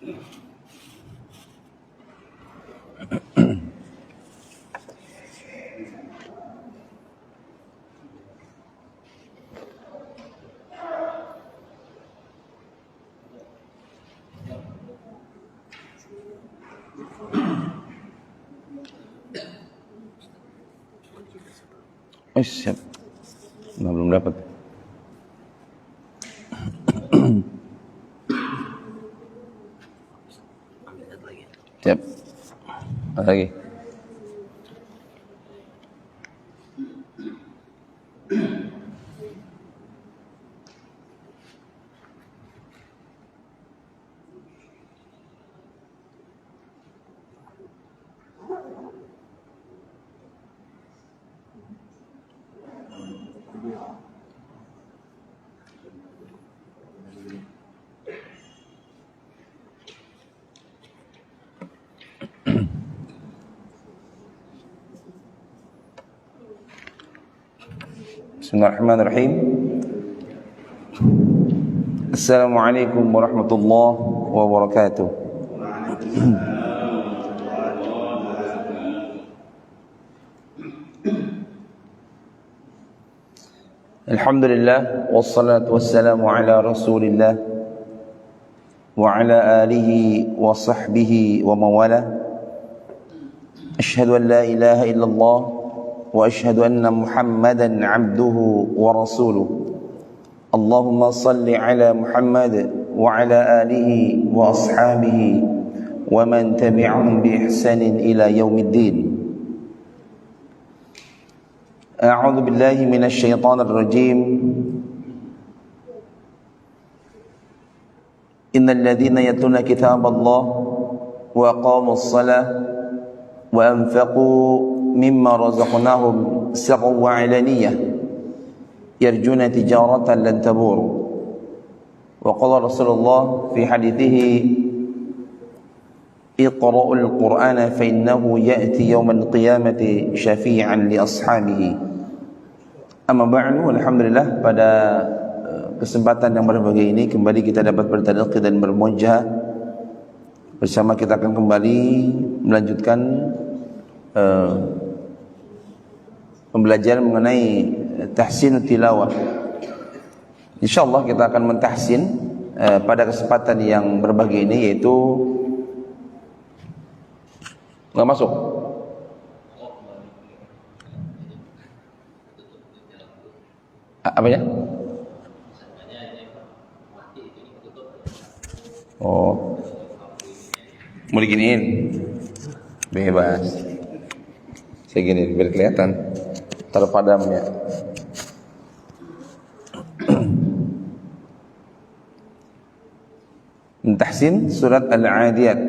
Oh, siap. Nah, belum dapat. Siap. Ada lagi. Bismillahirrahmanirrahim. Assalamualaikum warahmatullahi wabarakatuh. Alhamdulillah wassalatu wassalamu ala Rasulillah wa ala alihi wa sahbihi wa mawala. Asyhadu an la ilaha illallah wa asyhadu anna Muhammadan abduhu wa rasuluh. Allahumma salli ala Muhammad wa ala alihi wa ashabihi wa man tabi'ahum bi ihsanin ila yaumiddin. A'udzu billahi minasy syaithanir rajim. Innal ladzina yatluna kitaballah wa aqamus shalah wa anfaqu mimma razaqnahum sirran wa 'alaniyah yarjuna tijaratan lan tabur. Wa qala Rasulullah fi hadithihi iqra'ul Qur'ana fa innahu ya'ti yawmal qiyamati syafi'an li ashabihi. Amma ba'du, alhamdulillah, pada kesempatan yang berbahagia ini kembali kita dapat bertadaqi dan bermuajah bersama. Kita akan kembali melanjutkan pembelajaran mengenai tahsin tilawah. InsyaAllah kita akan mentahsin pada kesempatan yang berbahagia ini, yaitu nggak masuk. Apa ya? Oh, mau diginiin? Bebas. Saya gini biar kelihatan terpadamnya. Mentahsin surat Al-Adiyat.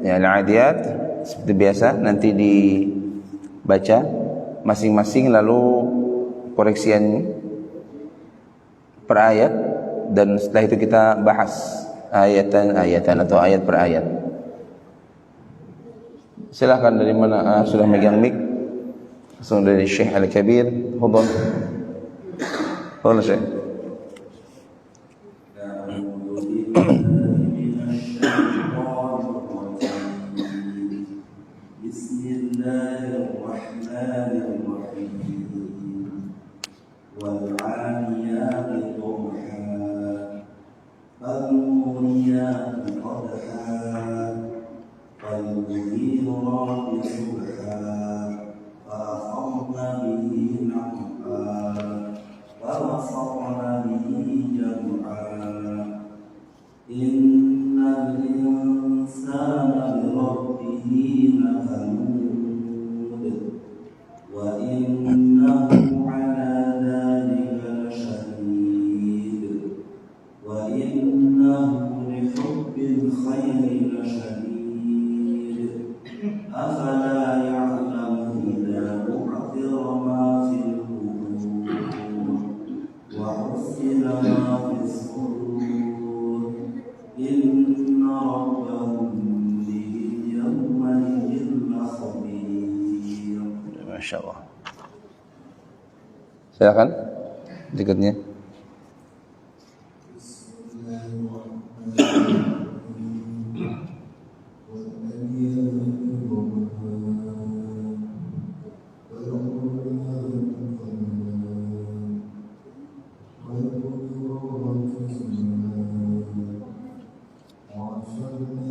Ya, Al-Adiyat seperti biasa nanti dibaca masing-masing, lalu koreksian per ayat, dan setelah itu kita bahas ayatan atau ayat per ayat. Silahkan, dari mana sudah megang mic? Langsung dari Syekh Al-Kabir. Fadhal. Fadhal Syekh. Masya Allah. Silakan berikutnya. Baik.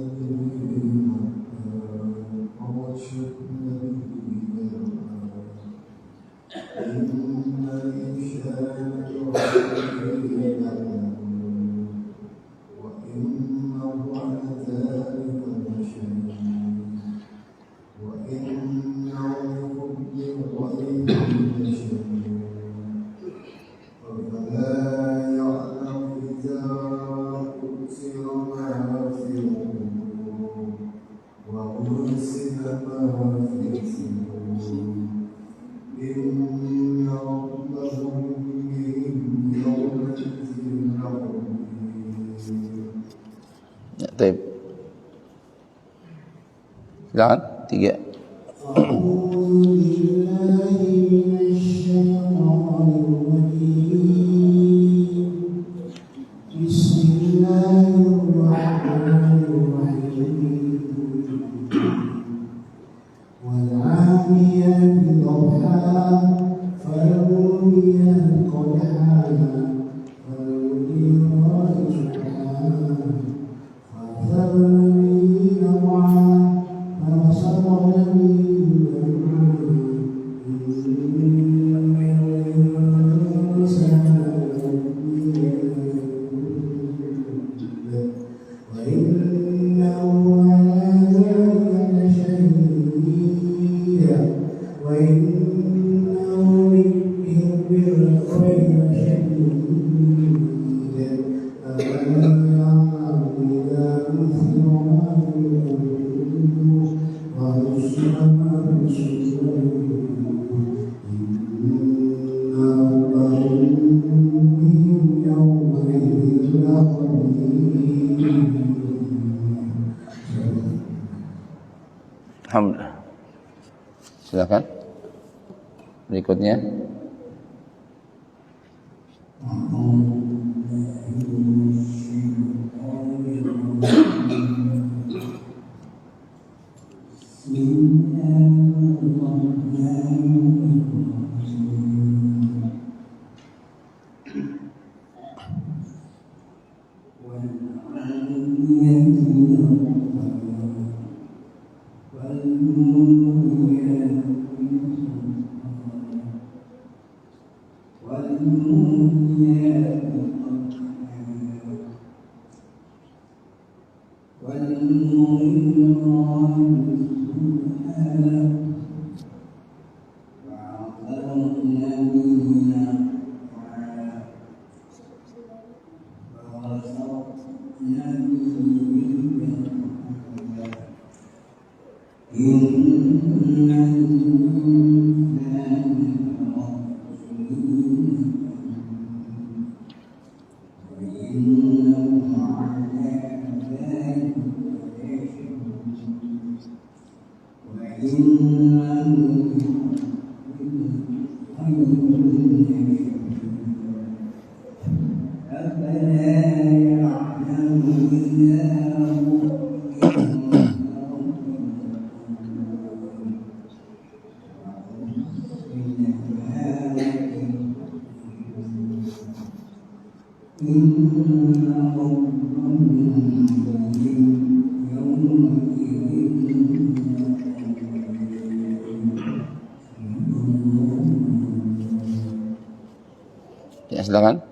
Silakan 3. Alhamdulillah. Silakan. Berikutnya. Ya, silakan.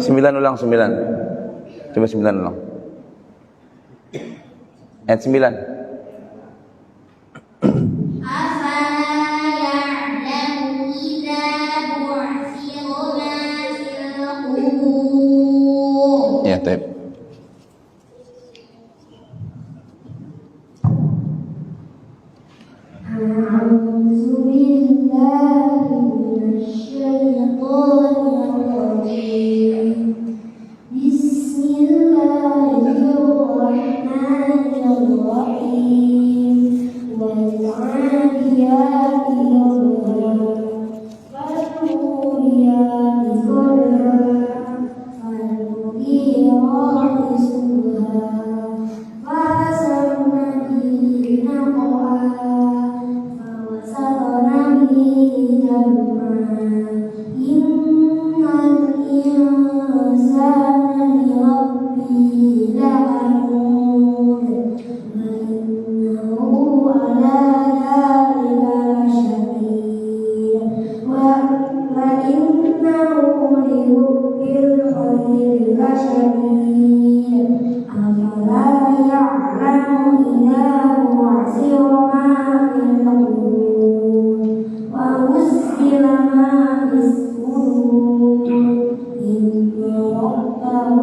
9 ulang 9. Coba 9 ulang. Ayat 9. Ya, baik.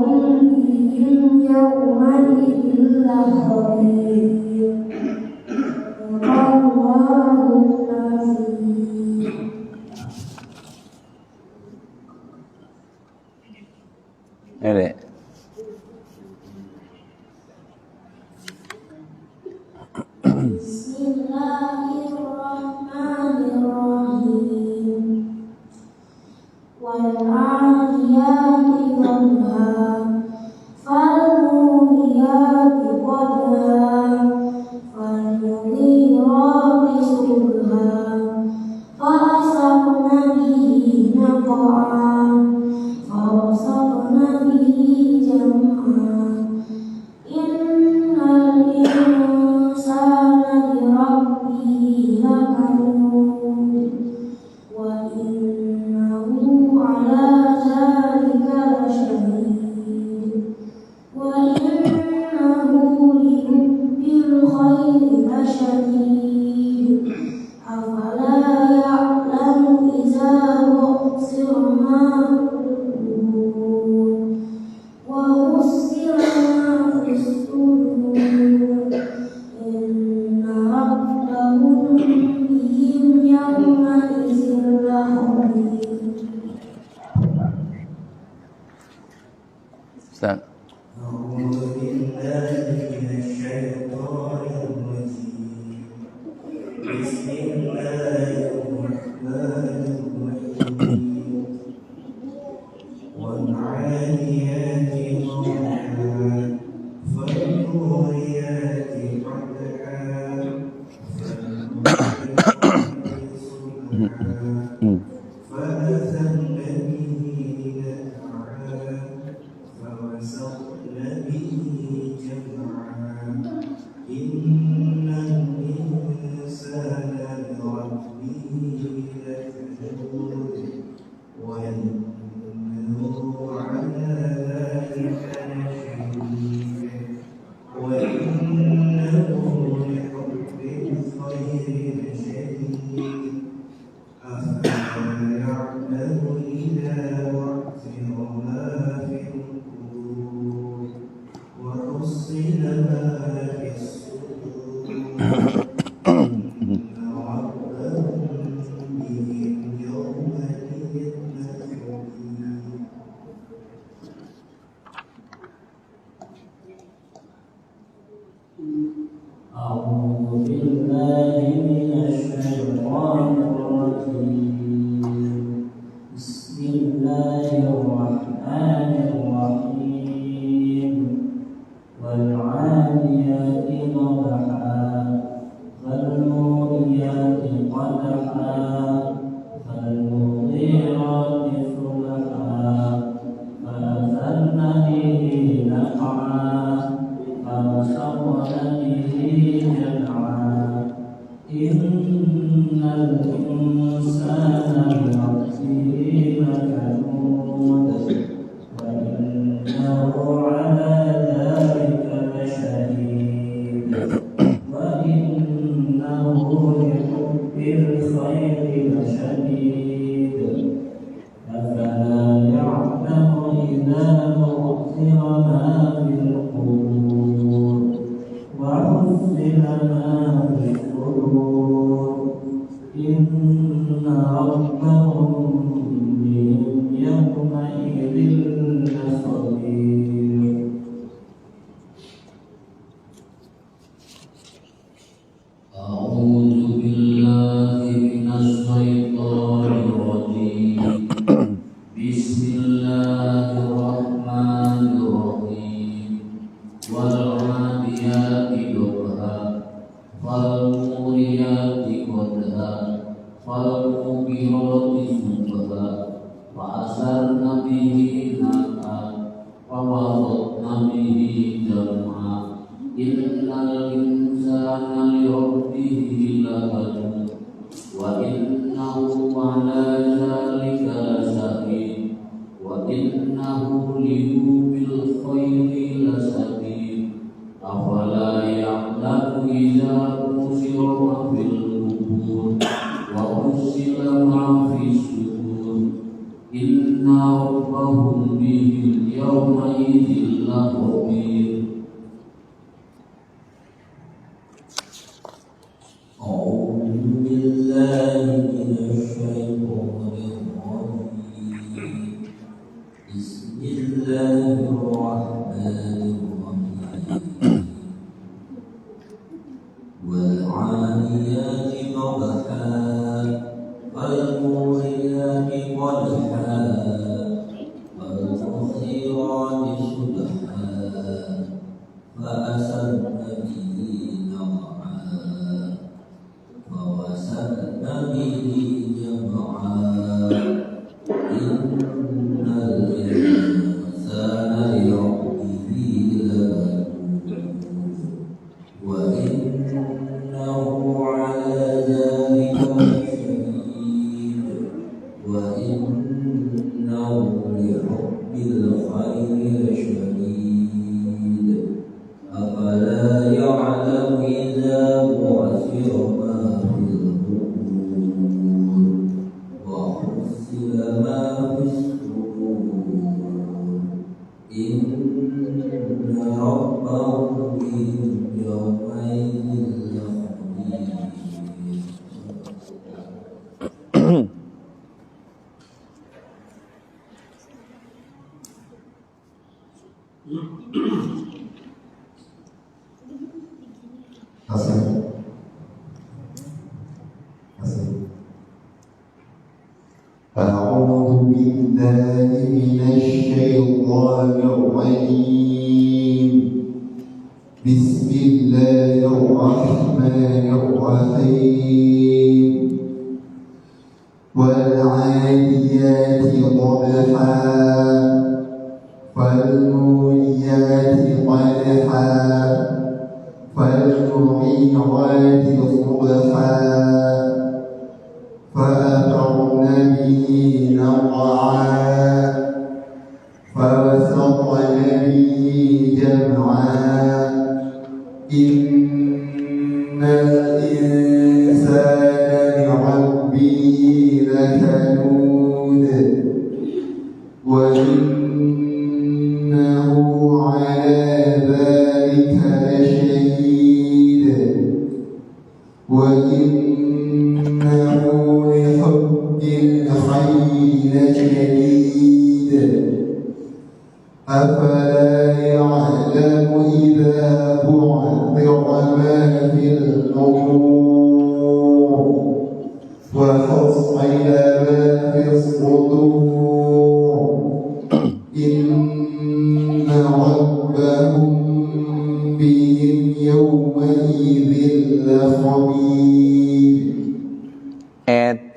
Ini. Ustaz.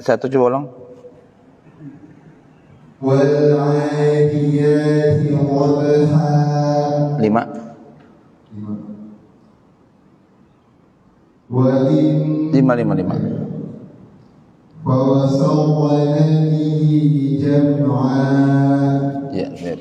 Satu coba ulang. Lima. Lima. Ya, lihat.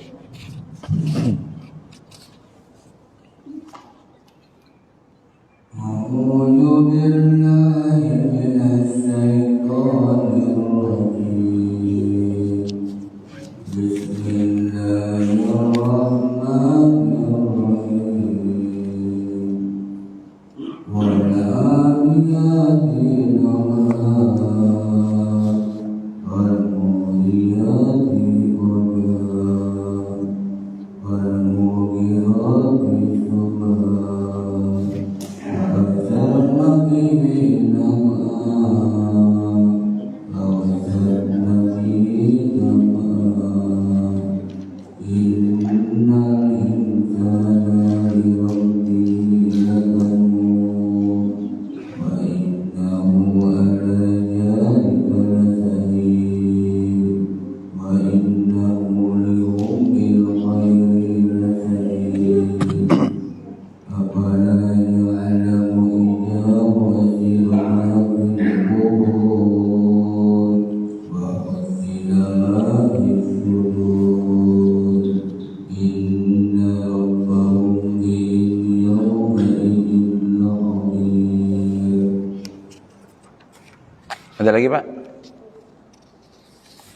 Ada lagi Pak?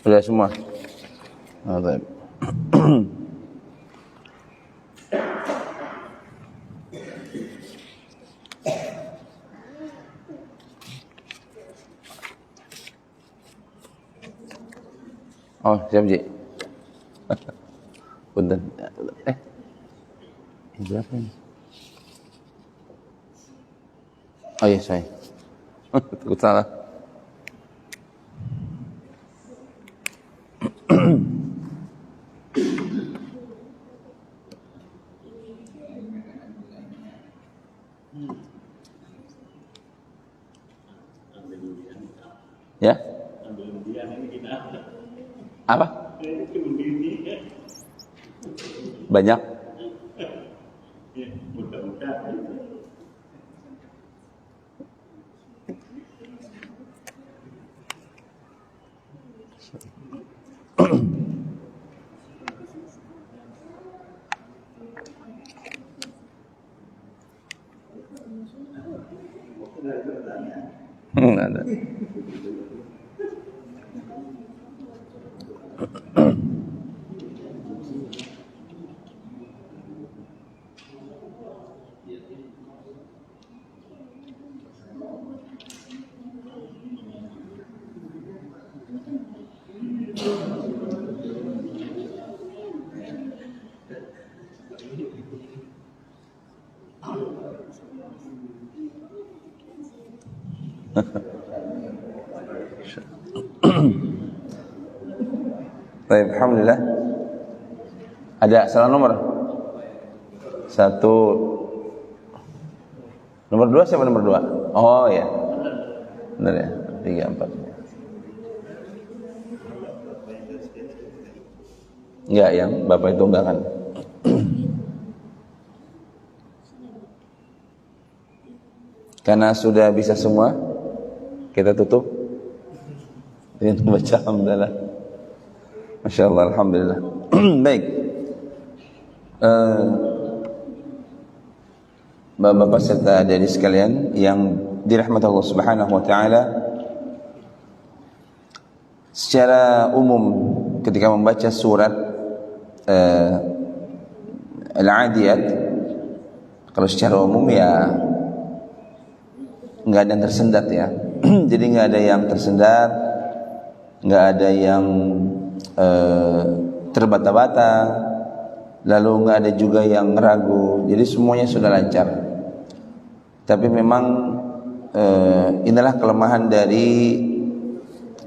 Sudah semua? Oh, baik. Oh, siap Ji. Punten. Ini berapa ini? Oh iya, saya. Takut salah. Ya? Apa? Banyak? Ada. Baik, alhamdulillah. Ada salah nomor? 1. Nomor 2 siapa nomor 2? Oh ya. Benar ya. 3, 4. Enggak, yang Bapak itu enggak kan. Karena sudah bisa semua, kita tutup dengan membaca alhamdulillah. Masya Allah, alhamdulillah. Baik. Bapak-bapak serta adik sekalian yang dirahmati Allah Subhanahu wa taala, secara umum ketika membaca surat Al-Adiyat, kalau secara umum ya nggak ada yang tersendat ya. Jadi nggak ada yang tersendat, nggak ada yang terbata-bata, lalu nggak ada juga yang ragu. Jadi semuanya sudah lancar. Tapi memang inilah kelemahan dari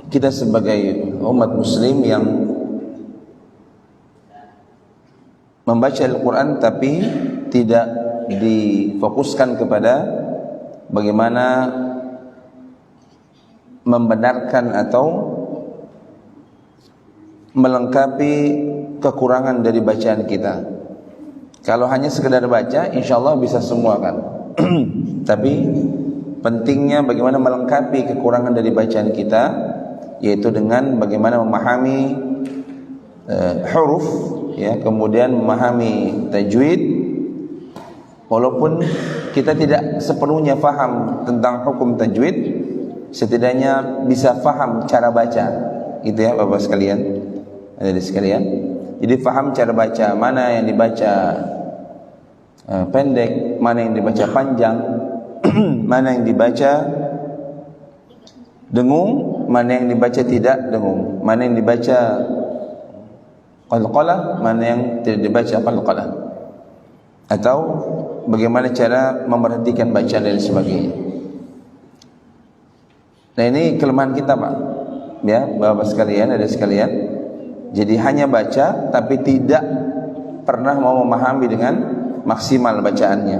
kita sebagai umat muslim yang membaca Al-Quran tapi tidak difokuskan kepada bagaimana membenarkan atau melengkapi kekurangan dari bacaan kita. Kalau hanya sekedar baca, insya Allah bisa semua kan. Tapi pentingnya bagaimana melengkapi kekurangan dari bacaan kita, yaitu dengan bagaimana memahami huruf, ya, kemudian memahami tajwid. Walaupun kita tidak sepenuhnya faham tentang hukum tajwid, setidaknya bisa faham cara baca, gitu ya Bapak sekalian, adik sekalian. Jadi faham cara baca, mana yang dibaca pendek, mana yang dibaca panjang, mana yang dibaca dengung, mana yang dibaca tidak dengung, mana yang dibaca qalqalah, mana yang tidak dibaca qalqalah, atau bagaimana cara memperhatikan bacaan dan sebagainya. Nah, ini kelemahan kita Pak, ya Bapak sekalian, ada sekalian. Jadi hanya baca tapi tidak pernah mau memahami dengan maksimal bacaannya.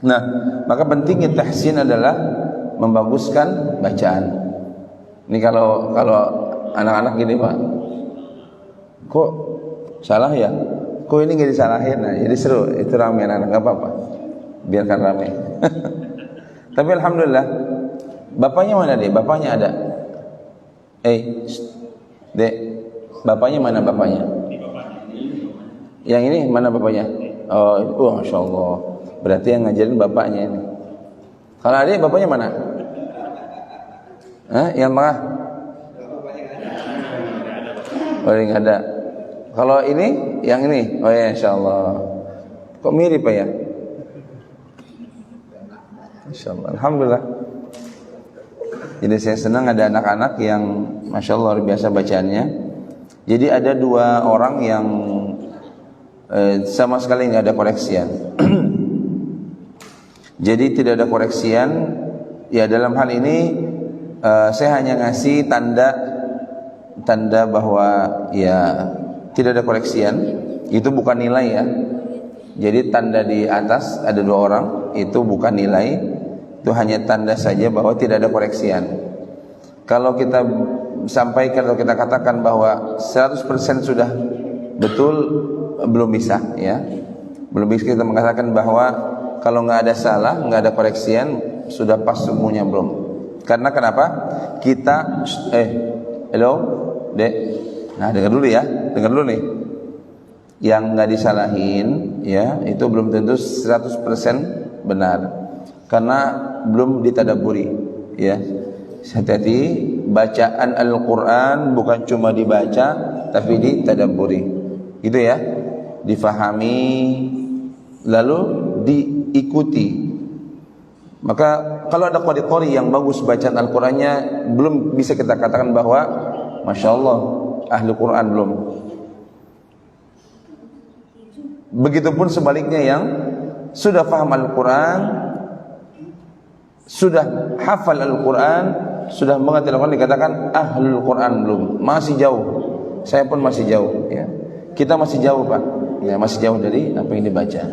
Nah, maka pentingnya tahsin adalah membaguskan bacaan. Ini kalau anak-anak gini Pak, kok salah ya? Kok ini nggak disalahin? Nah, jadi seru, itu ramai anak-anak, nggak apa-apa, biarkan ramai. Tapi alhamdulillah, bapaknya mana deh? Bapaknya ada. Dek, bapaknya mana bapaknya? Yang ini mana bapaknya? Oh, masya Allah. Berarti yang ngajarin bapaknya ini. Kalau adik, bapaknya mana? Yang tengah? Paling ada. Kalau ini, yang ini? Oh ya, insyaallah. Kok mirip Pak ya? Insyaallah. Alhamdulillah. Jadi saya senang ada anak-anak yang Masya Allah luar biasa bacaannya. Jadi ada dua orang yang sama sekali nggak ada koreksian. Jadi tidak ada koreksian. Ya dalam hal ini saya hanya ngasih tanda bahwa ya tidak ada koreksian. Itu bukan nilai ya. Jadi tanda di atas ada dua orang itu bukan nilai. Itu hanya tanda saja bahwa tidak ada koreksian. Kalau kita sampaikan atau kita katakan bahwa 100% sudah betul, belum bisa ya. Belum bisa kita mengatakan bahwa kalau nggak ada salah, nggak ada koreksian, sudah pas semuanya belum. Karena kenapa? Kita hello, Dek. Nah, dengar dulu ya. Dengar dulu nih. Yang nggak disalahin ya, itu belum tentu 100% benar. Karena belum ditadaburi ya. Hati-hati, bacaan Al-Quran bukan cuma dibaca tapi ditadaburi, gitu ya, difahami lalu diikuti. Maka kalau ada qari-qari yang bagus bacaan Al-Qurannya, belum bisa kita katakan bahwa Masya Allah ahli Quran, belum. Begitupun sebaliknya yang sudah paham Al-Quran, sudah hafal Al-Quran, sudah mengerti Al-Quran, dikatakan ahlul Quran, belum. Masih jauh. Saya pun masih jauh ya. Kita masih jauh Pak ya, masih jauh dari apa yang dibaca.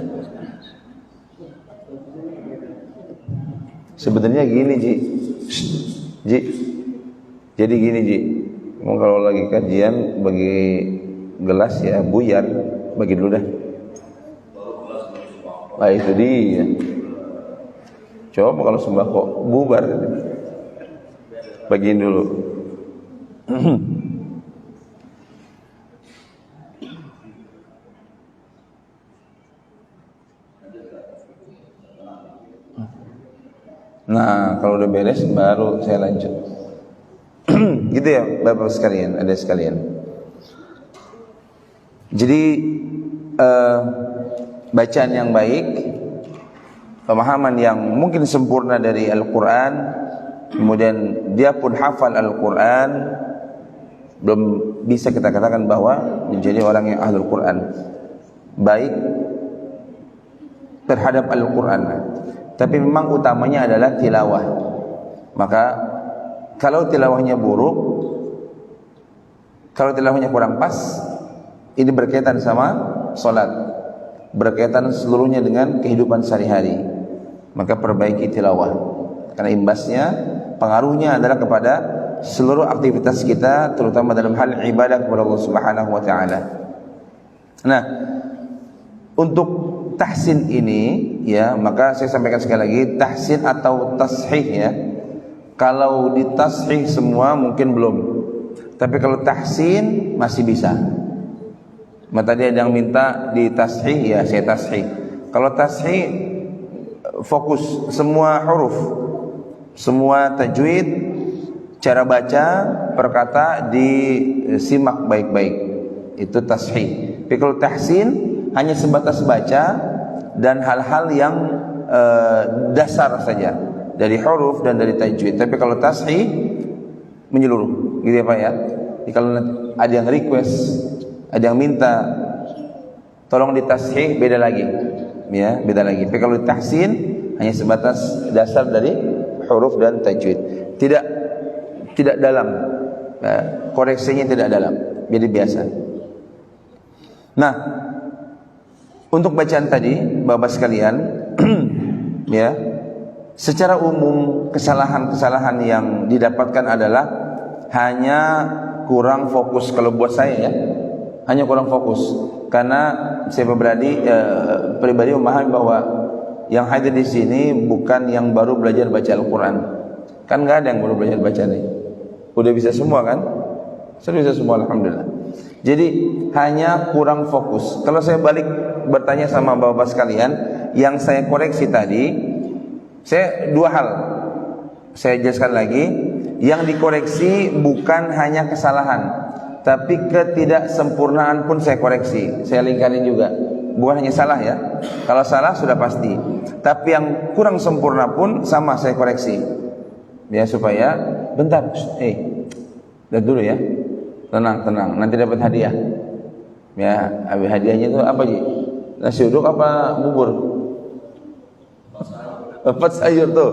Sebenarnya gini Ji, jadi gini Ji, kalau lagi kajian bagi gelas ya buyar, bagi dulu dah. Nah itu dia. Coba kalau sembako bubar, bagiin dulu. Nah, kalau udah beres baru saya lanjut. Gitu ya, Bapak sekalian, ada sekalian. Jadi bacaan yang baik, pemahaman yang mungkin sempurna dari Al-Quran, kemudian dia pun hafal Al-Quran, belum bisa kita katakan bahwa menjadi orang yang ahlul Quran, baik terhadap Al-Quran. Tapi memang utamanya adalah tilawah. Maka kalau tilawahnya buruk, kalau tilawahnya kurang pas, ini berkaitan sama sholat, berkaitan seluruhnya dengan kehidupan sehari-hari. Maka perbaiki tilawah, karena imbasnya, pengaruhnya adalah kepada seluruh aktivitas kita, terutama dalam hal ibadah kepada Allah Subhanahu wa taala. Nah, untuk tahsin ini ya, maka saya sampaikan sekali lagi, tahsin atau tashih ya. Kalau ditashih semua mungkin belum, tapi kalau tahsin masih bisa. Maka tadi ada yang minta ditashih, ya saya tashih. Kalau tashih fokus semua huruf, semua tajwid, cara baca, perkata disimak baik-baik, itu tashih. Tapi kalau tahsin hanya sebatas baca dan hal-hal yang dasar saja dari huruf dan dari tajwid. Tapi kalau tashih menyeluruh, gitu ya Pak ya. Jadi kalau ada yang request, ada yang minta tolong ditashih, beda lagi ya, beda lagi. Tapi kalau tahsin hanya sebatas dasar dari huruf dan tajwid, tidak dalam, koreksinya tidak dalam, jadi biasa. Nah, untuk bacaan tadi Bapak sekalian ya, secara umum kesalahan-kesalahan yang didapatkan adalah hanya kurang fokus. Kalau buat saya ya, hanya kurang fokus. Karena saya pribadi memahami bahwa yang hadir di sini bukan yang baru belajar baca Al-Quran. Kan nggak ada yang baru belajar baca nih. Udah bisa semua kan? Sudah bisa semua, alhamdulillah. Jadi hanya kurang fokus. Kalau saya balik bertanya sama bapak sekalian, yang saya koreksi tadi, saya dua hal saya jelaskan lagi. Yang dikoreksi bukan hanya kesalahan, tapi ketidaksempurnaan pun saya koreksi. Saya lingkarin juga. Bukan hanya salah ya. Kalau salah sudah pasti. Tapi yang kurang sempurna pun sama saya koreksi. Ya supaya bentar, lihat dulu ya. Tenang, nanti dapat hadiah. Ya, hadiahnya itu apa Ji? Nasi uduk apa bubur? Dapat sayur tuh.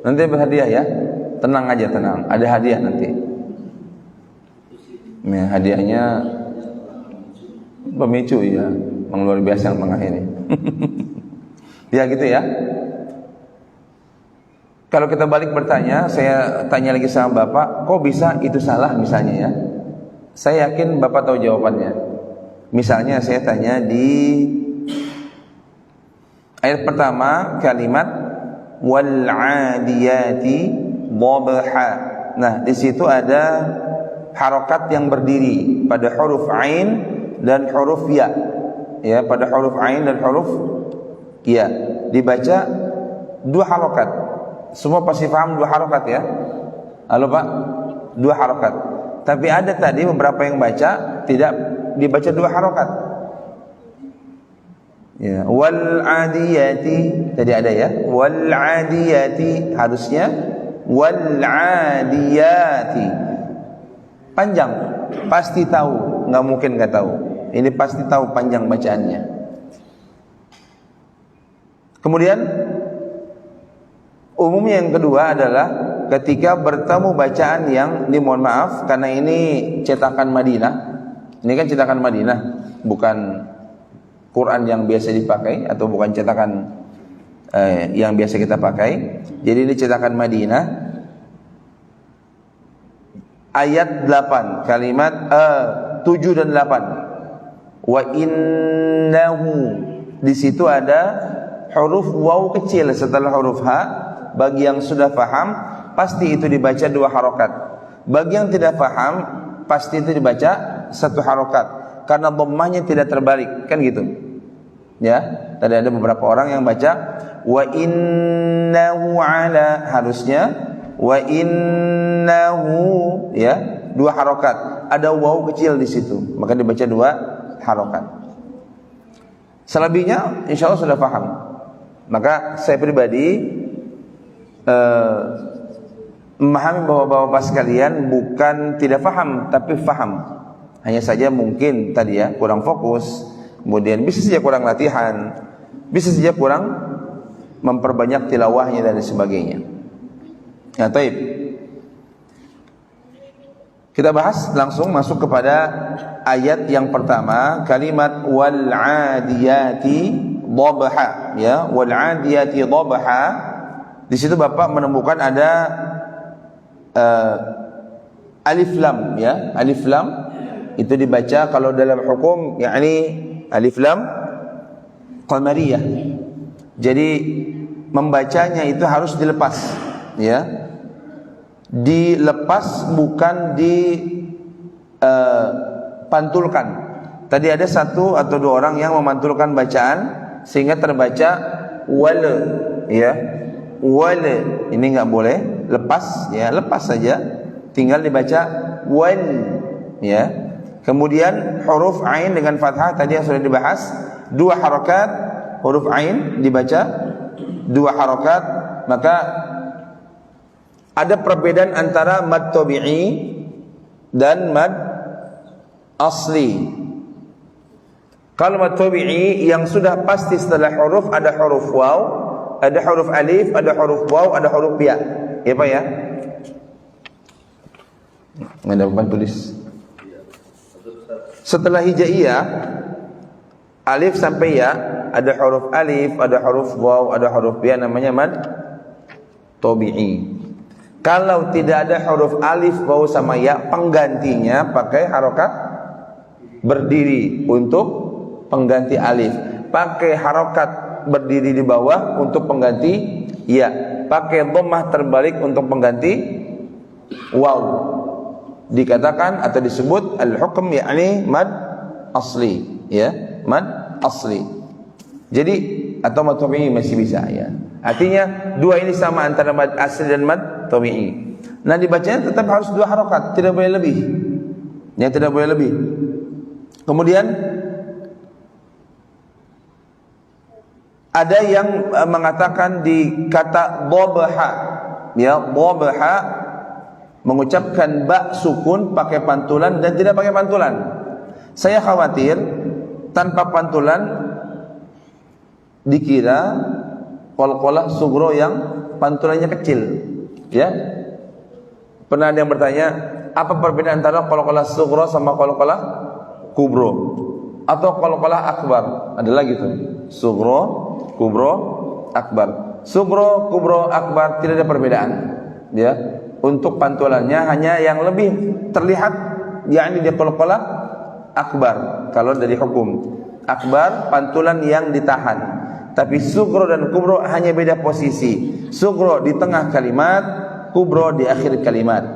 Nanti dapat hadiah ya. Tenang aja, tenang. Ada hadiah nanti. Ya, hadiahnya pemicu ya. Memang luar biasa yang tengah ini. Ya gitu ya. Kalau kita balik bertanya, saya tanya lagi sama Bapak, kok bisa itu salah misalnya ya? Saya yakin Bapak tahu jawabannya. Misalnya saya tanya di ayat pertama kalimat wal 'adiyati dhabha. Nah, di situ ada harokat yang berdiri pada huruf ain dan huruf ya. Ya, pada huruf ain dan huruf ya. Dibaca dua harokat. Semua pasti paham dua harokat ya? Halo Pak? Dua harokat. Tapi ada tadi beberapa yang baca tidak dibaca dua harokat. Ya, wal 'adiyati tadi ada ya? Wal 'adiyati harusnya wal 'adiyati. Panjang, pasti tahu, nggak mungkin nggak tahu. Ini pasti tahu panjang bacaannya. Kemudian umumnya yang kedua adalah ketika bertemu bacaan yang mohon maaf karena ini cetakan Madinah. Ini kan cetakan Madinah, bukan Quran yang biasa dipakai atau bukan cetakan yang biasa kita pakai. Jadi ini cetakan Madinah. Ayat 8, kalimat 7 dan 8. Wa innahu, di situ ada huruf waw kecil setelah huruf ha. Bagi yang sudah paham pasti itu dibaca dua harokat. Bagi yang tidak paham pasti itu dibaca satu harokat karena dhammahnya tidak terbalik, kan gitu. Ya, tadi ada beberapa orang yang baca wa innahu ala, harusnya wa innahu ya, dua harokat. Ada waw kecil di situ, maka dibaca dua harokat. Selebihnya insya Allah sudah paham. Maka saya pribadi memahami bahwa bapak sekalian bukan tidak paham, tapi paham. Hanya saja mungkin tadi ya kurang fokus, kemudian bisa saja kurang latihan, bisa saja kurang memperbanyak tilawahnya dan sebagainya. Ya, taib. Kita bahas langsung masuk kepada ayat yang pertama, kalimat wal 'adiyati dhabha ya, wal 'adiyati dhabha. Di situ Bapak menemukan ada alif lam ya, alif lam itu dibaca kalau dalam hukum yakni alif lam qamariyah. Jadi membacanya itu harus dilepas ya. Dilepas bukan dipantulkan. Tadi ada satu atau dua orang yang memantulkan bacaan sehingga terbaca wal ya, wal. Ini enggak boleh, lepas ya, lepas saja, tinggal dibaca wal ya. Kemudian huruf ain dengan fathah tadi yang sudah dibahas, dua harokat huruf ain dibaca dua harokat. Maka ada perbedaan antara mad tabi'i dan mad asli. Kalau mad tabi'i yang sudah pasti setelah huruf ada huruf waw, ada huruf alif, ada huruf waw, ada huruf ya. Ya Pak ya? Ada apa tulis? Setelah hijaiyah alif sampai ya, ada huruf alif, ada huruf waw, ada huruf ya, namanya mad tabi'i. Kalau tidak ada huruf alif, waw sama ya, penggantinya pakai harokat berdiri untuk pengganti alif. Pakai harokat berdiri di bawah untuk pengganti ya. Pakai dhammah terbalik untuk pengganti waw. Dikatakan atau disebut al-hukm yakni mad asli ya, mad asli. Jadi atau mad tabi'i masih bisa ya. Artinya dua ini sama antara mad asli dan mad tabi'i. Nah, dibacanya tetap harus 2 harokat, tidak boleh lebih. Ya, tidak boleh lebih. Kemudian ada yang mengatakan di kata dhabha, ya, dhabha mengucapkan ba sukun pakai pantulan dan tidak pakai pantulan. Saya khawatir tanpa pantulan dikira qalqalah sugro yang pantulannya kecil, ya. Pernah ada yang bertanya, apa perbedaan antara qalqalah sugro sama qalqalah kubro atau qalqalah akbar? Ada lagi tuh, sugro, kubro, akbar. Sugro, kubro, akbar tidak ada perbedaan, ya. Untuk pantulannya hanya yang lebih terlihat, yakni di qalqalah akbar. Kalau dari hukum akbar pantulan yang ditahan, tapi sugro dan kubro hanya beda posisi. Sugro di tengah kalimat, kubro di akhir kalimat.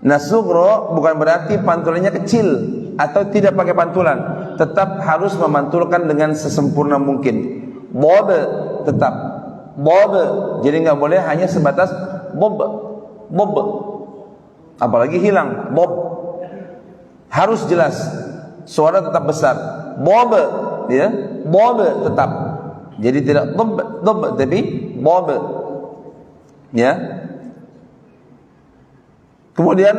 Nah, sugro bukan berarti pantulannya kecil atau tidak pakai pantulan, tetap harus memantulkan dengan sesempurna mungkin. Bob tetap bob, jadi nggak boleh hanya sebatas bob, bob, apalagi hilang bob. Harus jelas, suara tetap besar, bob, ya, bob tetap. Jadi tidak dob, tapi bob, ya. Kemudian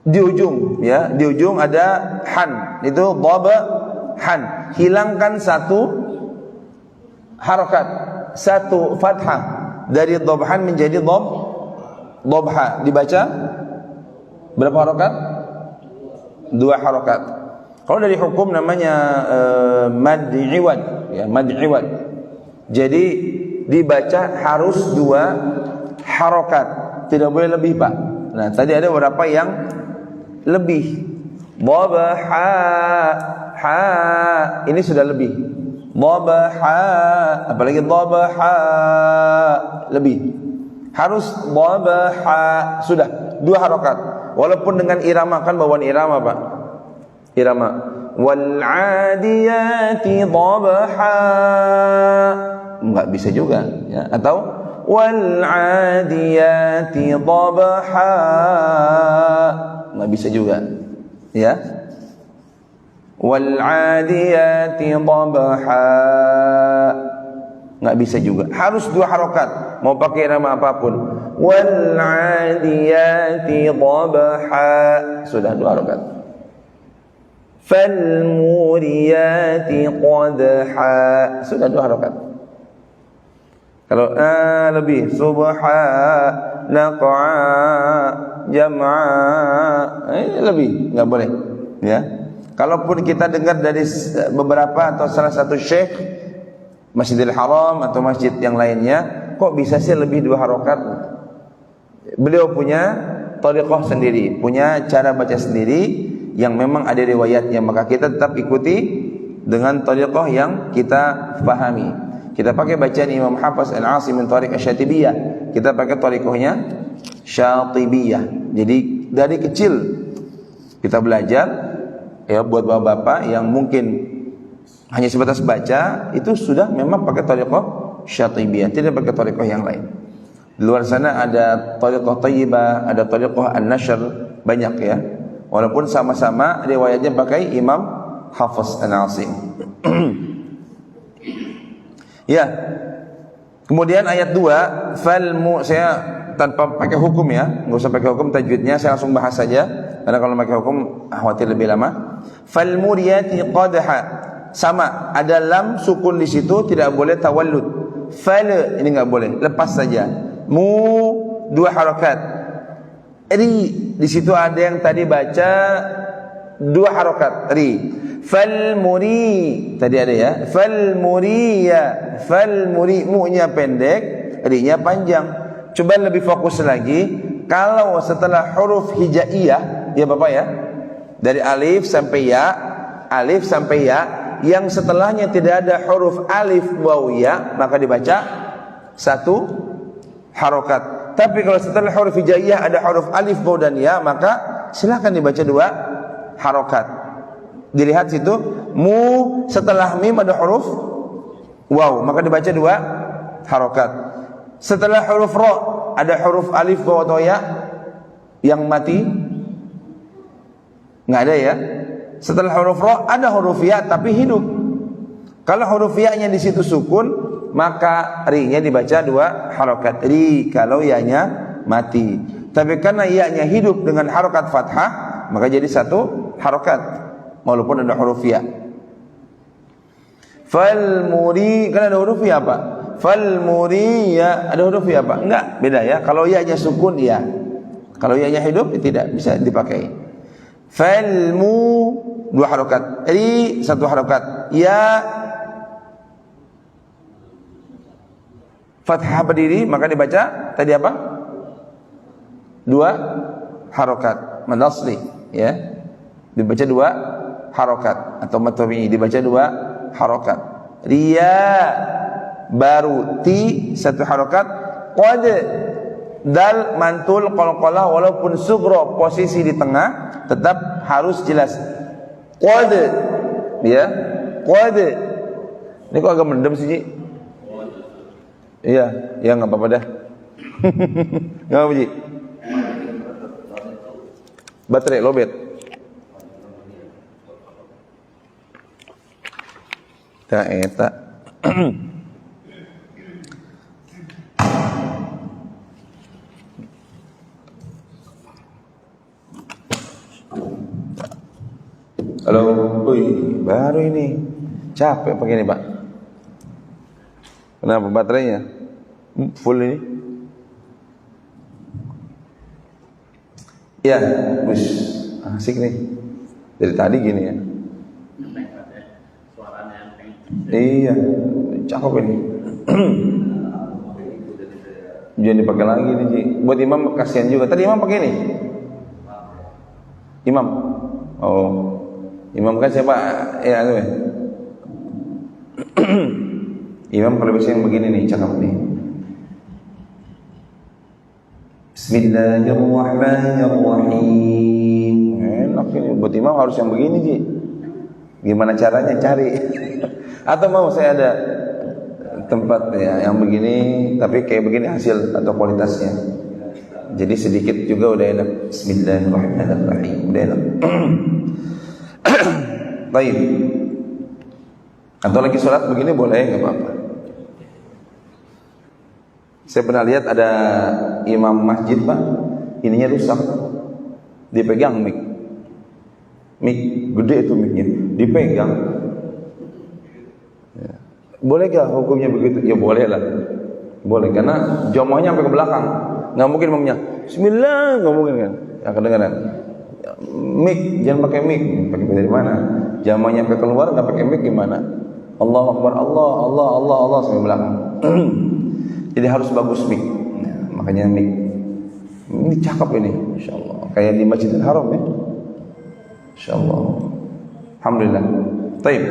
di ujung, ya, di ujung ada han, itu bob, han. Hilangkan satu harokat, satu fathah dari dobhan menjadi dobha. Dibaca berapa harokat? 2 harokat. Kalau dari hukum namanya mad iwad, ya, mad iwad. Jadi dibaca harus 2 harokat, tidak boleh lebih, Pak. Nah, tadi ada beberapa yang lebih. Dhabha, ha, ini sudah lebih. Dhabha, apalagi dhabha, lebih. Harus dhabha, sudah 2 harokat. Walaupun dengan irama, kan bawaan irama, Pak. Irama. Wal 'adiyati dhabha, enggak bisa juga, ya. Atau wal 'adiyati dhabha, enggak bisa juga, ya. Wal 'adiyati dhabha, enggak bisa juga. Harus 2 harokat, mau pakai irama apapun. Wal 'adiyati dhabha, sudah 2 harokat. Fal muriyati qadha, sudah 2 harokat. Kalau lebih, subha, naqa, jam'a, lebih enggak boleh, ya. Kalaupun kita dengar dari beberapa atau salah satu syekh Masjidil Haram atau masjid yang lainnya, kok bisa sih lebih 2 harokat? Beliau punya thariqah sendiri, punya cara baca sendiri yang memang ada riwayatnya, maka kita tetap ikuti dengan thariqah yang kita pahami. Kita pakai bacaan Imam Hafiz Al-Asim min Thariq Asy-Syatibiyah, kita pakai thariqahnya Syatibiyah. Jadi dari kecil kita belajar, ya, buat bapak-bapak yang mungkin hanya sebatas baca, itu sudah memang pakai thariqah Syatibiyah, tidak pakai thariqah yang lain. Di luar sana ada thariqah Thayyibah, ada thariqah An-Nashr, banyak, ya. Walaupun sama-sama riwayatnya pakai Imam Hafiz Al-Asim. Ya. Kemudian ayat 2, saya tanpa pakai hukum, ya, enggak usah pakai hukum tajwidnya, saya langsung bahas saja karena kalau pakai hukum khawatir lebih lama. Fal muriyati qadha, sama, ada lam sukun di situ, tidak boleh tawallud. Fal ini enggak boleh, lepas saja. Mu 2 harokat. Ri di situ ada yang tadi baca 2 harokat, ri. Fal muri tadi ada, ya. Fal muriya, fal muri, mu-nya pendek, ri-nya panjang. Coba lebih fokus lagi. Kalau setelah huruf hijaiyah, ya Bapak, ya, dari alif sampai ya, alif sampai ya, yang setelahnya tidak ada huruf alif waw ya, maka dibaca 1 harokat. Tapi kalau setelah huruf hijaiyah ada huruf alif waw dan ya, maka silakan dibaca 2 harokat. Dilihat situ, mu setelah mim ada huruf waw, maka dibaca 2 harokat. Setelah huruf ro ada huruf alif wa atau ya yang mati? Nggak ada ya. Setelah huruf ra ada huruf ya tapi hidup. Kalau huruf ya-nya di situ sukun, maka ri-nya dibaca 2 harokat. Ri kalau ya-nya mati. Tapi karena ya-nya hidup dengan harokat fathah, maka jadi 1 harokat walaupun ada huruf ya. Fal muri kan ada huruf ya apa? Fal muri ya ada huruf ya apa? Enggak, beda ya. Kalau ya-nya sukun ya. Kalau ya-nya hidup tidak bisa dipakai. Fal mu 2 harokat. Ri 1 harokat. Ya fathah berdiri maka dibaca tadi apa? 2 harokat. Manasli ya. Dibaca 2 harokat atau matawi dibaca 2 harokat. Ria baru ti 1 harokat. Qad dal mantul qalqalah walaupun sughra posisi di tengah tetap harus jelas. Qad ya. Qad. Ini kok agak mendem sih, Ji? Iya, ya enggak apa-apa dah. Enggak apa, Ji? Baterai lobet. Tak eta. Halo, wih, baru ini. Capek pakai ini, Pak. Kenapa baterainya? Full ini? Ya, wis, asik nih. Dari tadi gini ya. Iya, cakep ini. Jangan dipakai lagi nih, Ji. Buat imam kasihan juga. Tadi imam pakai ini. Imam. Oh. Imam kan siapa? Ya, itu ya. Imam kalau biasa yang begini nih, cakep nih. Bismillahirrahmanirrahim. Enak ini, buat imam harus yang begini, Ji. Gimana caranya cari? Atau mau saya ada tempat ya yang begini, tapi kayak begini hasil atau kualitasnya. Jadi sedikit juga udah enak. Bismillahirrahmanirrahim. Udah enak. Baik. Atau lagi sholat begini boleh, nggak apa-apa. Saya pernah lihat ada imam masjid, Pak, ininya rusak, dipegang mic gede itu micnya, dipegang. Ya. Boleh gak hukumnya begitu? Ya boleh lah, boleh karena jamaahnya sampai ke belakang, nggak mungkin imamnya Bismillah, nggak mungkin kan, ya kedengaran. Mic jangan pakai mic dari mana? Jamaahnya sampai keluar nggak pakai mic gimana? Allahu Akbar, Allah sampai belakang. Jadi harus bagus mic. Nah, makanya mic. Ini cakep ini, insyaallah. Kayak di Masjidil Haram ya. Insyaallah. Alhamdulillah. Baik.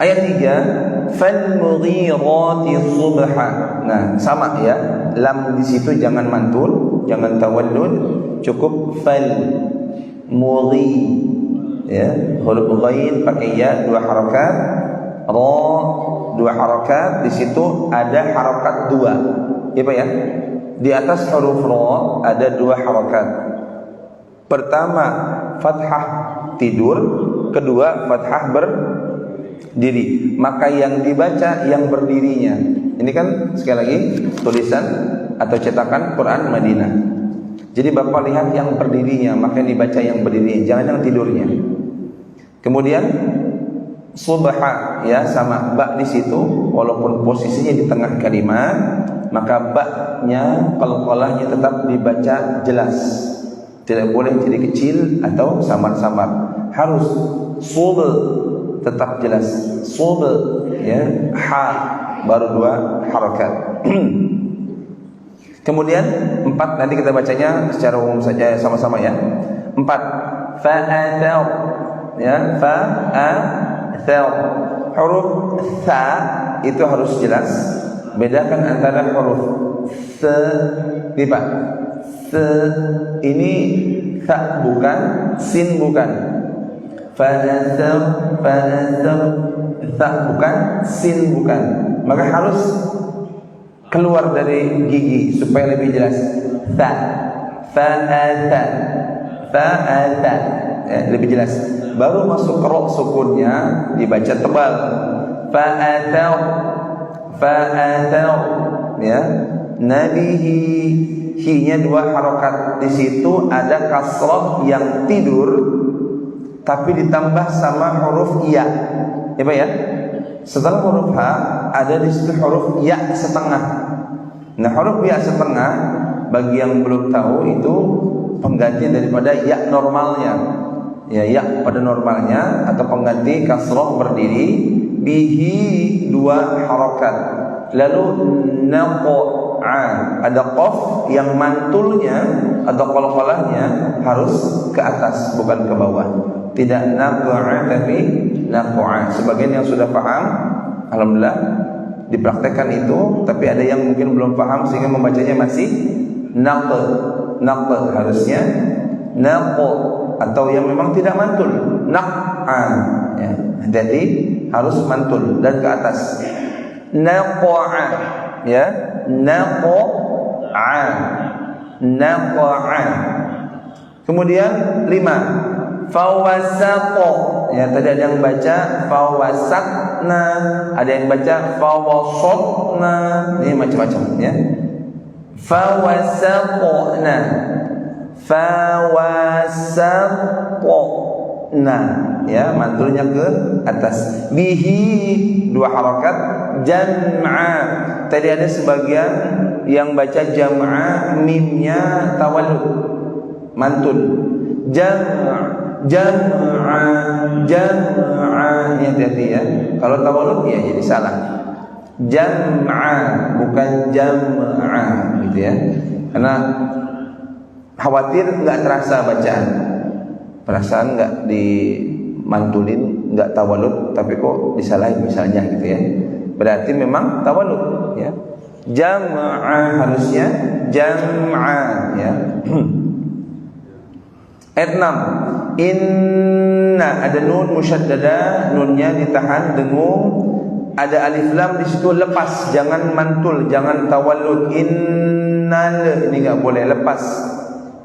Ayat 3, fal mughirati subha. Nah, sama ya. Lam di situ jangan mantul, jangan tawaddud, cukup fal mughi. Ya, huruf ghain pakai ya 2 harakat, ra 2 harakat, di situ ada harakat 2. Apa ya? Di atas huruf ra ada 2 harakat. Pertama fathah tidur, kedua fathah berdiri. Maka yang dibaca yang berdirinya. Ini kan sekali lagi tulisan atau cetakan Quran Madinah. Jadi Bapak lihat yang berdirinya, maka dibaca yang berdirinya, jangan yang tidurnya. Kemudian subha ya sama ba di situ walaupun posisinya di tengah kalimat, maka ba-nya qalqalahnya tetap dibaca jelas. Tidak boleh jadi kecil atau samar-samar. Harus sub tetap jelas. Sub ya, ha baru 2 harakat. Kemudian 4 nanti kita bacanya secara umum saja sama-sama ya. 4 fa'athar ya, fa'athar. Huruf tha itu harus jelas. Bedakan antara huruf se, nih Pak. Se ini tha bukan, sin bukan. Fa'athar, fa'athar, tha bukan, sin bukan. Maka harus keluar dari gigi supaya lebih jelas. Fa, fa'ata, fa'ata, lebih jelas. Baru masuk ke ro sukunnya dibaca tebal. Fa'atau, fa'atau, ya. Nabihi, hi-nya 2 harokat. Di situ ada kasrah yang tidur, tapi ditambah sama huruf ya. Ya Pak ya. Setelah huruf H ada di situ huruf ya setengah. Nah huruf ya setengah bagi yang belum tahu itu pengganti daripada ya normalnya. Ya ya pada normalnya atau pengganti kasrah berdiri bihi 2 harokat. Lalu naqa'a ada qaf yang mantulnya atau qalqalahnya harus ke atas bukan ke bawah. Tidak naqa'a tapi naqa'a. Sebagian yang sudah paham alhamdulillah dipraktekkan itu, tapi ada yang mungkin belum paham sehingga membacanya masih naq harusnya naq atau yang memang tidak mantul naq'a ya. Jadi harus mantul dan ke atas. Naqa'a ya, naqa'a, naqa'a. Kemudian 5 fawasaqa ya, tadi ada yang baca fawasakna, ada yang baca fawasatna, ini macam-macam ya. Fawasaqna, fawasaqna ya, mantulnya ke atas. Bihi 2 harakat. Jam'a, tadi ada sebagian yang baca jam'a mimnya tawallud mantul. Jam'a, jam'a ya, hati-hati ya. Kalau tawallud ya jadi salah. Jam'a bukan jam'a gitu ya. Karena khawatir enggak terasa bacaan. Perasaan enggak dimantulin, enggak tawallud tapi kok disalahin misalnya gitu ya. Berarti memang tawallud ya. Jam'a harusnya jam'a ya. Ayat 6. Inna ada nun musyaddada, nunnya ditahan dengung. Ada alif lam di situ lepas, jangan mantul, jangan tawallud. Innal ini enggak boleh lepas.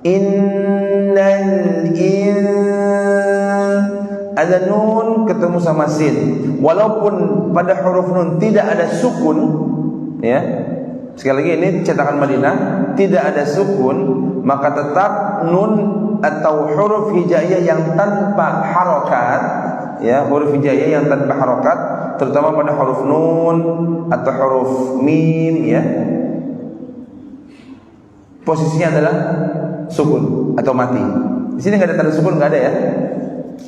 Innal ada nun ketemu sama sin. Walaupun pada huruf nun tidak ada sukun ya. Sekali lagi ini cetakan Madinah, tidak ada sukun, maka tetap nun atau huruf hijaiyah yang tanpa harokat ya, huruf hijaiyah yang tanpa harokat, terutama pada huruf nun atau huruf mim ya, posisinya adalah sukun atau mati. Di sini nggak ada tanda sukun, nggak ada ya,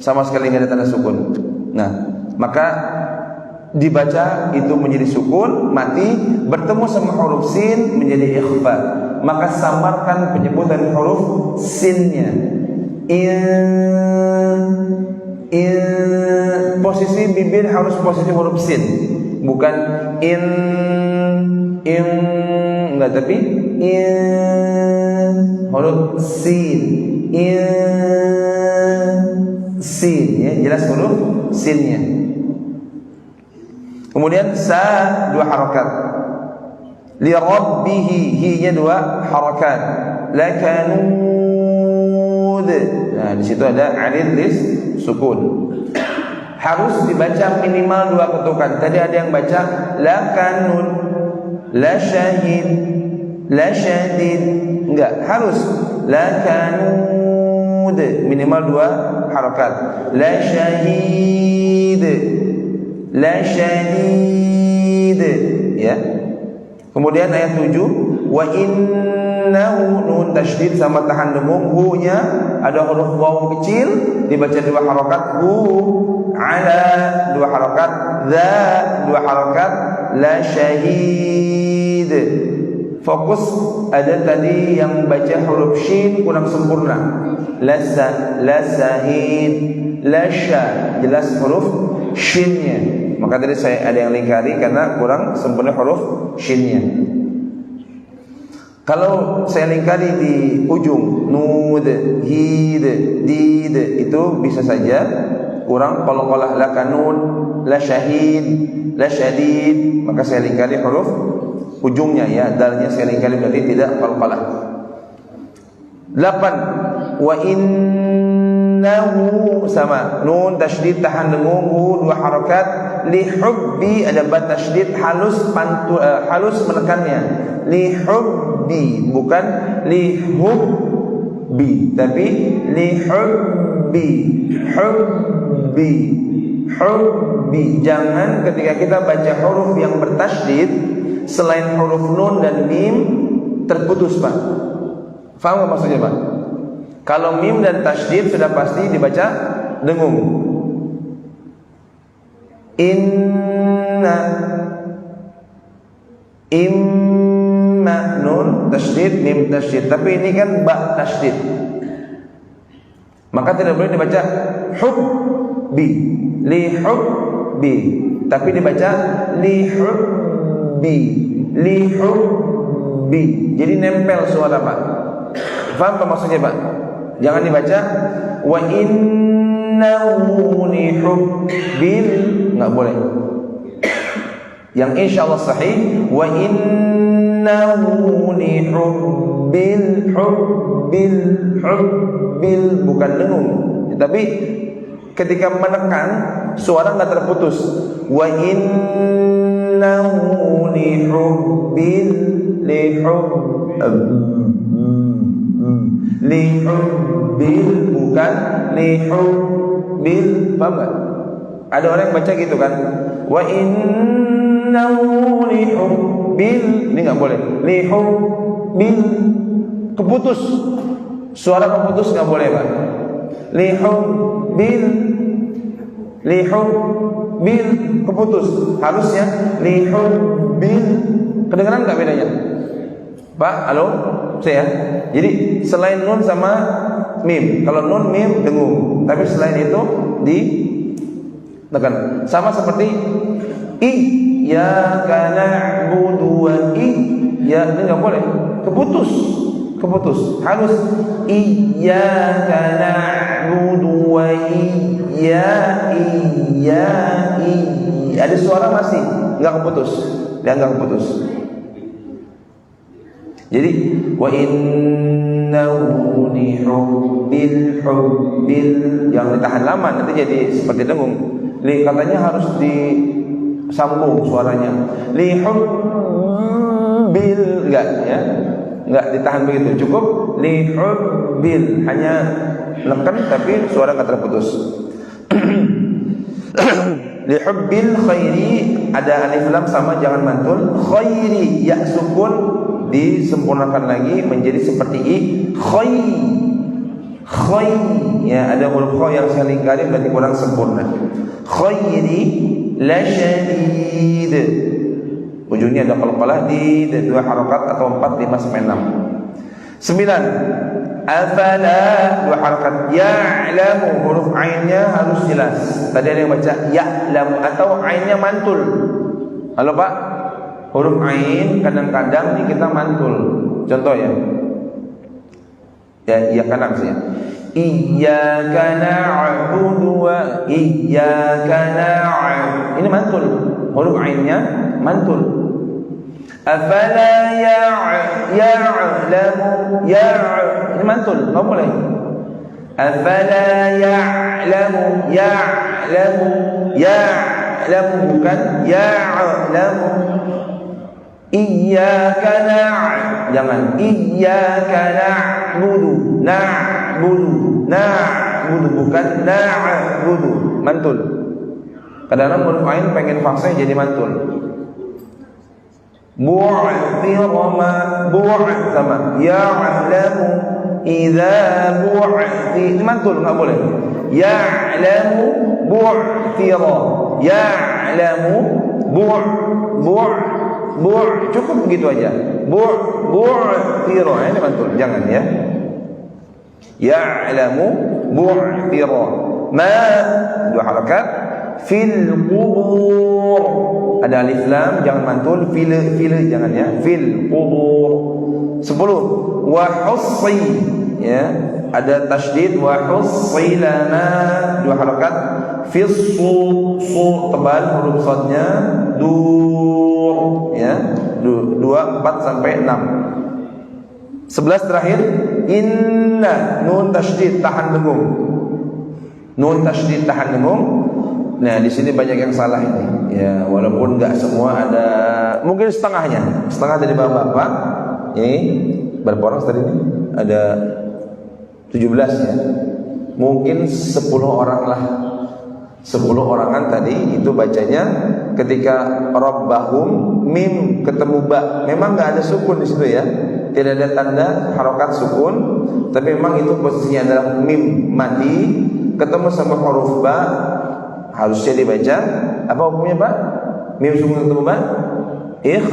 sama sekali nggak ada tanda sukun. Nah, maka dibaca itu menjadi sukun, mati, bertemu sama huruf sin menjadi ikhfa. Maka samarkan penyebutan huruf sinnya. Posisi bibir harus posisi huruf sin, bukan enggak, tapi huruf sin. Sin ya, jelas huruf sinnya. Kemudian sa 2 harakat. Li rabbihi, hi-nya 2 harakat. Lakanud. Nah, di situ ada alif lis sukun. Harus dibaca minimal 2 ketukan. Tadi ada yang baca lakanud, la syahid, la syadid. Enggak, harus lakanud, minimal 2 harakat. La syahid, la syadid ya. Kemudian ayat 7, wa innahu, nun tasydid sama tahan dengung, hu-nya ada huruf waw kecil dibaca 2 harakat, hu, ala 2 harakat, dza 2 harakat, la syahid. Fokus ada tadi yang baca huruf shin kurang sempurna. La sahid, la sya, jelas huruf shinnya. Maka tadi saya ada yang lingkari karena kurang sempurna huruf shinnya. Kalau saya lingkari di ujung nud, hid, did, itu bisa saja kurang. Kalau la kanun, la syahid, la syadid, maka saya lingkari huruf ujungnya ya, dalnya sekali-kali berarti tidak qalqalah. 8 wa innahu sama nun tasydid tahan dengung, hu 2 harakat, li hubbi ada ba tasydid halus halus menekannya, li hubbi bukan li hubbi tapi li hubbi hubbi. Jangan ketika kita baca huruf yang bertasydid selain huruf nun dan mim terputus, Pak. Faham apa maksudnya, Pak? Kalau mim dan tasydid sudah pasti dibaca dengung. Inna imma nun tasydid, mim tasydid, tapi ini kan ba tasydid, maka tidak boleh dibaca hubbi, li hubbi, tapi dibaca li hubbi, li hubbi. Jadi nempel suara, Pak. Faham apa maksudnya, Pak? Jangan dibaca wa innahu li hubbil, enggak boleh. Yang insyaallah sahih wa innahu li hubbil bukan dengung, tapi ketika menekan suara enggak terputus. Wa innahu li hubbil bukan li hubbil. Paham enggak? Ada orang yang baca gitu kan, wa innahu li hubbil, ini enggak boleh. Li hubbil keputus, suara keputus enggak boleh, Pak. Li hubbil keputus, harusnya li hubbil. Kedengaran enggak bedanya, Pak? Halo, saya. Jadi selain nun sama mim, kalau nun mim dengung, tapi selain itu di tekan. Sama seperti iyyaka na'budu wa iya, ini enggak boleh. Keputus. Harus iyyaka na'budu wa iya. Ada suara masih enggak keputus. Dia enggak keputus. Jadi wa innahu li hubbil yang ditahan lama nanti jadi seperti dengung. Li katanya harus disambung suaranya. Li hubbil enggak ya. Enggak ditahan begitu. Cukup li hubbil, hanya neken tapi suara enggak terputus. Li hubbil khairi ada alif lam sama jangan mantul. Khairi ya sukun disempurnakan lagi menjadi seperti i khay ya, ada huruf kha yang saya lingkari berarti kurang sempurna. Khairi la syadid, ujungnya ada qalqalah di 2 harakat atau 4, 5 sampai 6. 9 afala 2 harakat, ya'lamu huruf ainnya harus jelas. Tadi ada yang baca ya'lamu atau ainnya mantul. Halo Pak, huruf ain kadang-kadang nih kita mantul. Contoh ya, iya kanan saya. Iyyaka na'budu wa iyyaka na'budu. Ini mantul, huruf ainnya mantul. Afala ya'lamu ini mantul, enggak boleh. Afala ya'lamu bukan ya'lamu. Iyyaka na'budu, jangan iyyaka na'budu bukan na'budu, mantul. Kadang-kadang huruf ain pengen fasih jadi mantul. Sama ya'lamu idza bu'thi, mantul enggak boleh. Ya'lamu bu'thira, ya'lamu cukup begitu aja. Bu'thira ini mantul, jangan ya. Ya'lamu bu'thira ma 2 harakat. Fil qubur ada alif lam jangan mantul, fil jangan ya. Fil qubur. 10 wa hussi ya, ada tasydid wa hussilana 2 harakat. Fis su tebal huruf shadnya dur ya. 2, 4 sampai 6. 11 terakhir, inna, nun tasydid tahan dengung. Nun tasydid tahan dengung. Nah, di sini banyak yang salah ini. Ya, walaupun enggak semua ada, mungkin setengahnya. Setengah dari Bapak-bapak. Ini berapa orang tadi ini? Ada 17 ya. Mungkin 10 orang lah. 10 orangan tadi itu bacanya ketika rabbahum mim ketemu ba. Memang enggak ada sukun di situ ya. Tidak ada tanda harokat sukun, tapi memang itu posisinya adalah mim mati ketemu sama huruf ba, harusnya dibaca apa hukumnya Pak? Mim sukun ketemu ba? Ikh.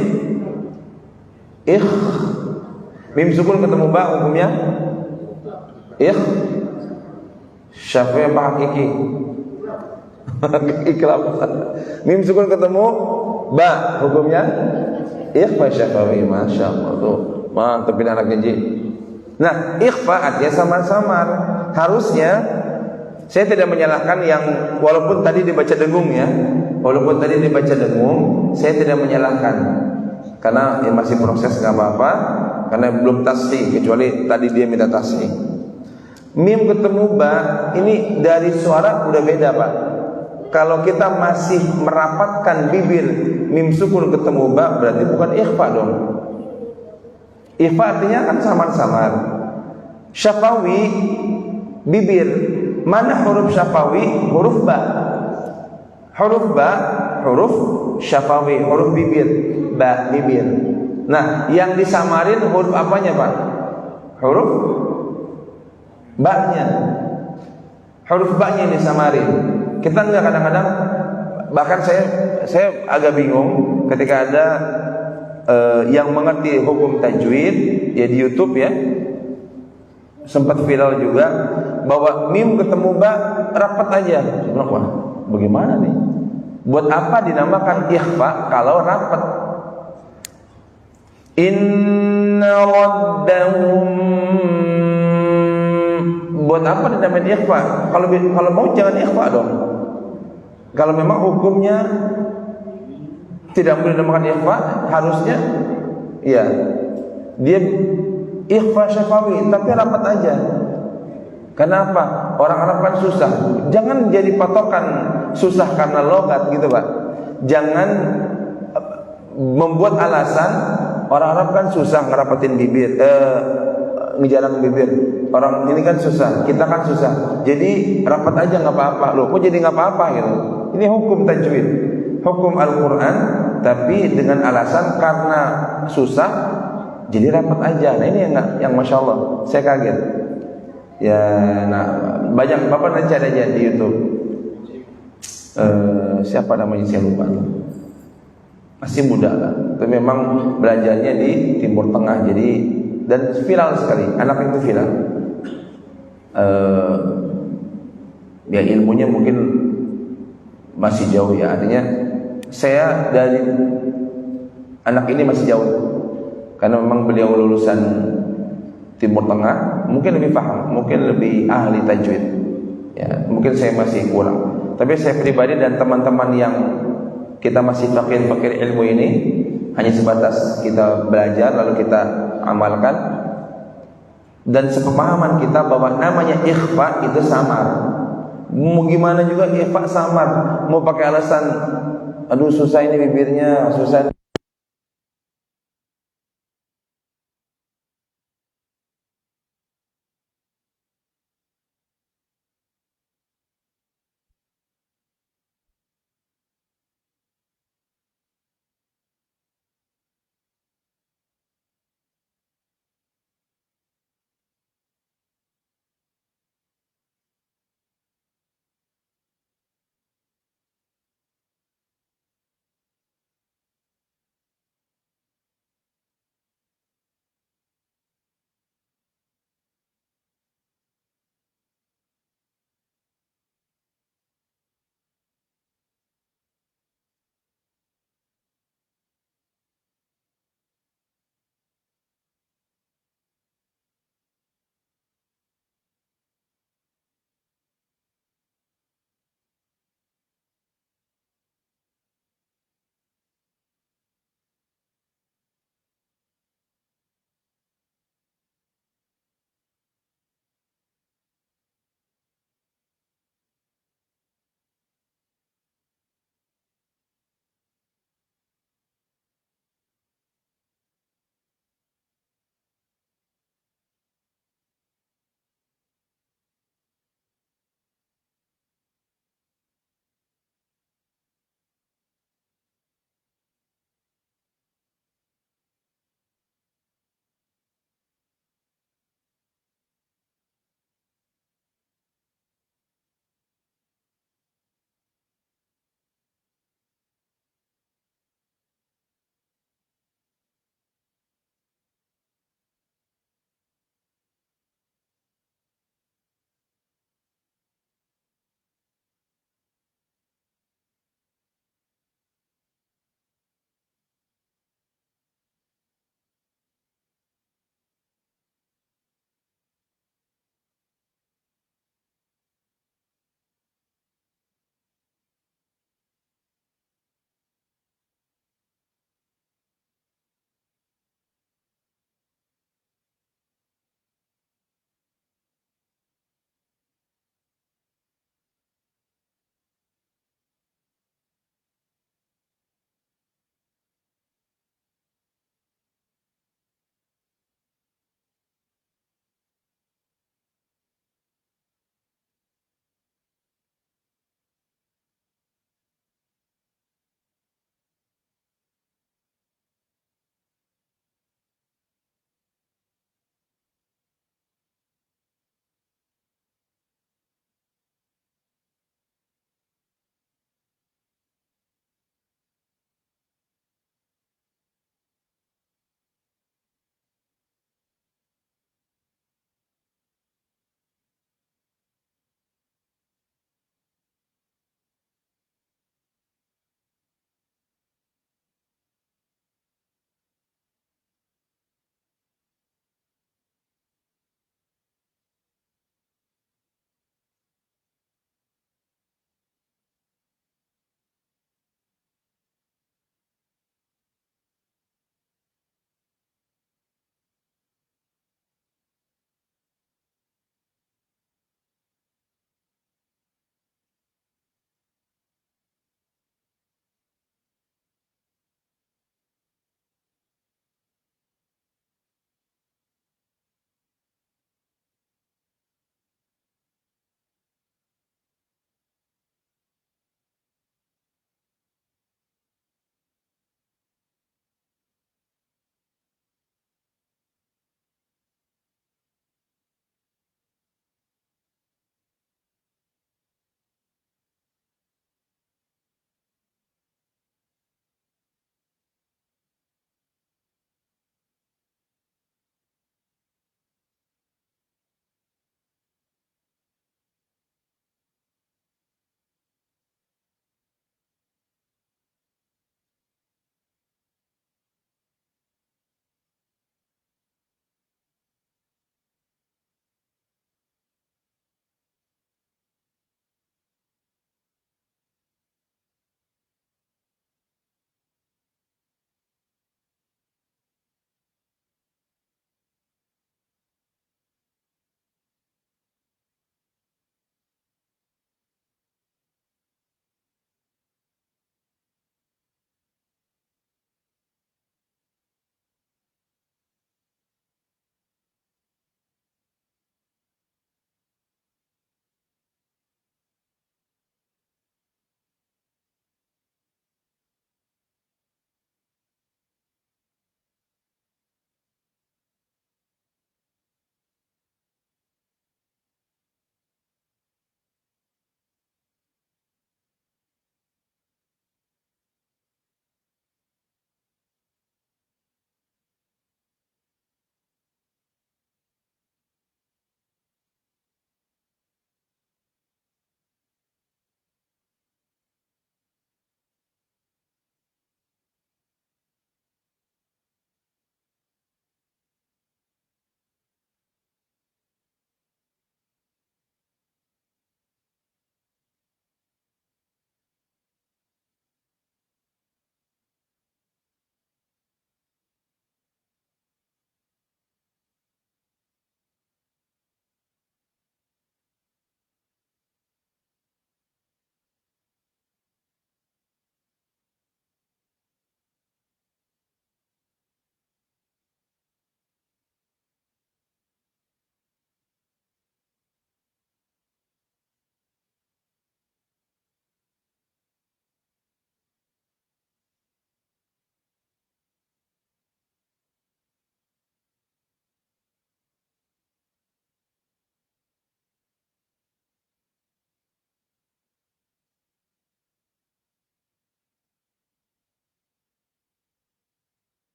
Mim sukun ketemu ba hukumnya ikh. Syafi'i apa hakiki? Ikram. Mim sukun ketemu ba hukumnya ikhfa. Syafi'i, masyaallah tuh. Mantap ini anak janji. Nah, ikhfa artinya samar-samar. Harusnya saya tidak menyalahkan yang walaupun tadi dibaca dengung ya. Walaupun tadi dibaca dengung, saya tidak menyalahkan. Karena ya masih proses enggak apa-apa, karena belum tashdid, kecuali tadi dia minta tashdid. Mim ketemu ba, ini dari suara udah beda Pak. Kalau kita masih merapatkan bibir, mim sukun ketemu ba, berarti bukan ikhfa dong. Ikhfa artinya kan samar-samar. Syafawi bibir. Mana huruf syafawi? Huruf ba. Huruf ba, huruf syafawi, huruf bibir, ba bibir. Nah, yang disamarin huruf apanya Pak? Huruf ba-nya. Huruf ba-nya yang disamarin. Kita enggak kadang-kadang, bahkan saya agak bingung ketika ada yang mengerti hukum tajwid ya di YouTube ya, sempat viral juga bahwa mim ketemu ba rapat aja. Wah, bagaimana nih? Buat apa dinamakan ikhfa kalau rapat? Inna rabbahum, buat apa dinamakan ikhfa? Kalau mau jangan ikhfa dong. Kalau memang hukumnya tidak boleh dinamakan ikhfa, harusnya ya dia ikhfa syafawi tapi rapat aja. Kenapa? Orang Arab kan susah. Jangan jadi patokan susah karena logat gitu Pak. Jangan membuat alasan orang Arab kan susah ngerapatin bibir, ngejarang bibir. Orang ini kan susah, kita kan susah. Jadi rapat aja nggak apa-apa. Loh, kok jadi nggak apa-apa gitu? Ini hukum tajwid, hukum Al-Quran, tapi dengan alasan karena susah, jadi rapat aja. Nah ini yang masya Allah, saya kaget. Ya, nah banyak Bapak nanti cari aja di YouTube. Siapa namanya saya lupa. Masih muda lah, tapi memang belajarnya di Timur Tengah, jadi dan viral sekali. Anak itu viral. Ya ilmunya mungkin masih jauh ya, artinya saya dari anak ini masih jauh karena memang beliau lulusan Timur Tengah, mungkin lebih paham, mungkin lebih ahli tajwid ya, mungkin saya masih kurang. Tapi saya pribadi dan teman-teman yang kita masih fakir-fakir ilmu ini hanya sebatas kita belajar lalu kita amalkan, dan sepemahaman kita bahwa namanya ikhfa itu samar. Mau gimana juga ikhfa samar. Mau pakai alasan aduh susah ini bibirnya, susah